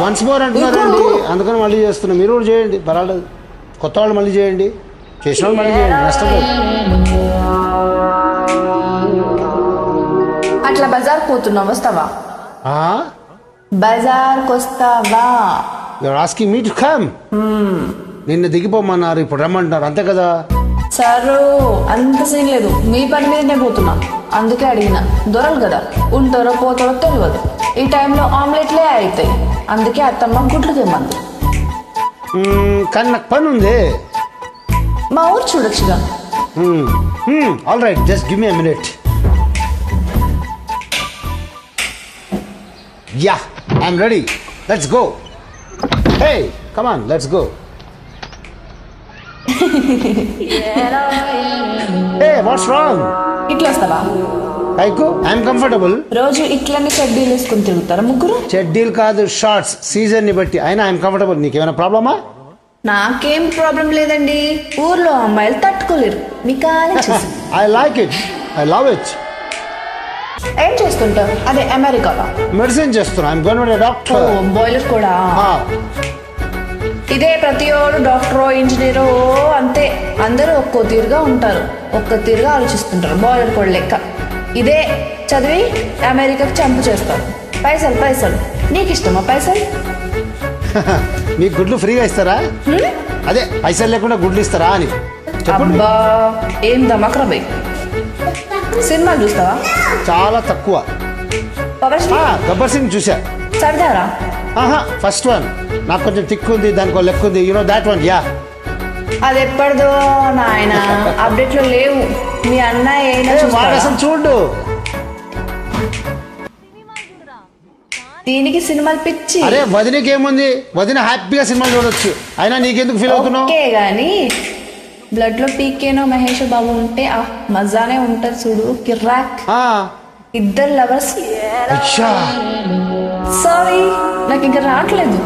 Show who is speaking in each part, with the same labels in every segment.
Speaker 1: Once more అంటున్నారండి, అందుకని మళ్ళీ చేస్తున్నా. మీరు కూడా చేయండి, పర్వాలేదు. కొత్త వాళ్ళు మళ్ళీ చేయండి, చేసిన వాళ్ళు మళ్ళీ చేయండి, నష్టం లేదు.
Speaker 2: అట్లా బజార్ పోతున్నావు, వస్తావా? బజార్కి వస్తావా?
Speaker 1: You're asking me to come. నిన్న దిగిపోమన్నారు, ఇప్పుడు రమ్మంటున్నారు, అంతే కదా?
Speaker 2: సారు అంత సీన్ లేదు, మీ పని మీదనే పోతున్నా, అందుకే అడిగిన. దొరలు కదా, ఉంటారో పోతారో తెలియదు. ఈ టైంలో ఆమ్లెట్లే అవుతాయి, అందుకే అత్తమ్మ గుడ్లు తెమ్మంది.
Speaker 1: కానీ నాకు పని ఉంది.
Speaker 2: మా ఊరు చూడొచ్చుగా.
Speaker 1: All right, just give me a minute. Yeah, I'm ready, let's go. Hey come on, let's go. Hey what's wrong?
Speaker 2: ఇట్లా వస్తావా?
Speaker 1: కైకు ఐఎమ్ కంఫర్టబుల్.
Speaker 2: రోజు ఇట్లనే చెడ్డీలు వేసుకుని తిరుగుతారా ముగ్గురు?
Speaker 1: చెడ్డీలు కాదు, షార్ట్స్, సీజన్ ని బట్టి. అయినా ఐఎమ్ కంఫర్టబుల్. నీకేమైనా ప్రాబ్లమా?
Speaker 2: నాకేం ప్రాబ్లం లేదండి, ఊర్లో అమ్మాయిలు తట్టుకోలేరు. మీకానే చూసి
Speaker 1: I like it, I love it.
Speaker 2: ఏం చేస్తుంటావు? అదే అమెరికాలో
Speaker 1: మెడిసిన్ చేస్తున్నా. I'm going to doctor.
Speaker 2: Boiler కూడా ఇదే, ప్రతి ఒడు డాక్టరో ఇంజనీరో అంతే, అందరూ ఒక్కో తీరుగా ఉంటారు, ఒక్క తీరుగా ఆలోచిస్తుంటారు. బాయిలర్ కూడా లెక్క. ఇదే చదివి అమెరికాకి చంపు చేస్తారు. పైసలు పైసలు. నీకు ఇష్టమా పైసలు?
Speaker 1: మీకు గుడ్లు ఫ్రీగా ఇస్తారా? అదే పైసలు లేకుండా గుడ్లు ఇస్తారా అని.
Speaker 2: అబ్బా ఏం దమాక్రా బై. సినిమాలు చూస్తావా?
Speaker 1: చాలా తక్కువ. గబ్బర్ సింగ్ చూసా.
Speaker 2: సరదారా?
Speaker 1: First one. నాకు కొంచెం తిక్కు ఉంది, దానికి లెక్క ఉంది. You know that one? Yeah.
Speaker 2: అది ఎప్పటిదో నాయన, అప్డేట్ లో లేవు. మీ అన్నయ్య
Speaker 1: అసలు చూడు.
Speaker 2: దీనికి సినిమాలు పిచ్చి.
Speaker 1: అరే వదినకి ఏముంది, వదిన హ్యాపీగా సినిమాలు చూడొచ్చు. అయినా నీకెందుకు ఫీల్ అవుతున్నావు?
Speaker 2: ఓకే గానీ బ్లడ్ లో పీకేనో మహేష్ బాబు ఉంటే మజానే ఉంటది చూడు, కిర్రాక్. ఇద్దరు లవర్స్. సారీ నాకు ఇంకా రావట్లేదు.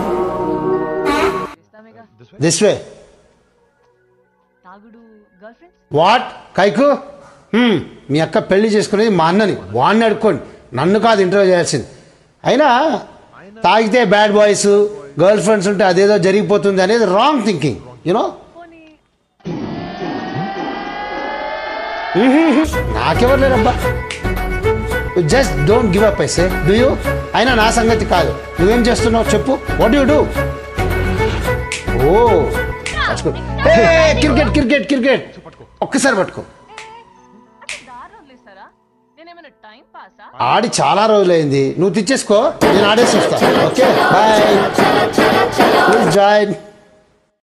Speaker 1: This way. వాట్ కైకు? మీ అక్క పెళ్లి చేసుకునేది మా అన్నని, వాడిని అడుక్కోండి, నన్ను కాదు ఇంటర్వ్యూ చేయాల్సింది. అయినా తాగితే బ్యాడ్ బాయ్స్, గర్ల్ ఫ్రెండ్స్ ఉంటే అదేదో జరిగిపోతుంది అనేది రాంగ్ థింకింగ్, యూనో. నాకెవరు లేరబ్బా. Just don't give up. ఐసే డూ యూ? అయినా నా సంగతి కాదు, నువ్వేం చేస్తున్నావు చెప్పు. What you do? ఓ క్రికెట్ క్రికెట్ క్రికెట్ ఒక్కసారి పట్టుకో. ఆడి చాలా రోజులైంది, నువ్వు తెచ్చేసుకో, నేను ఆడేసి వస్తా. Okay bye, please join.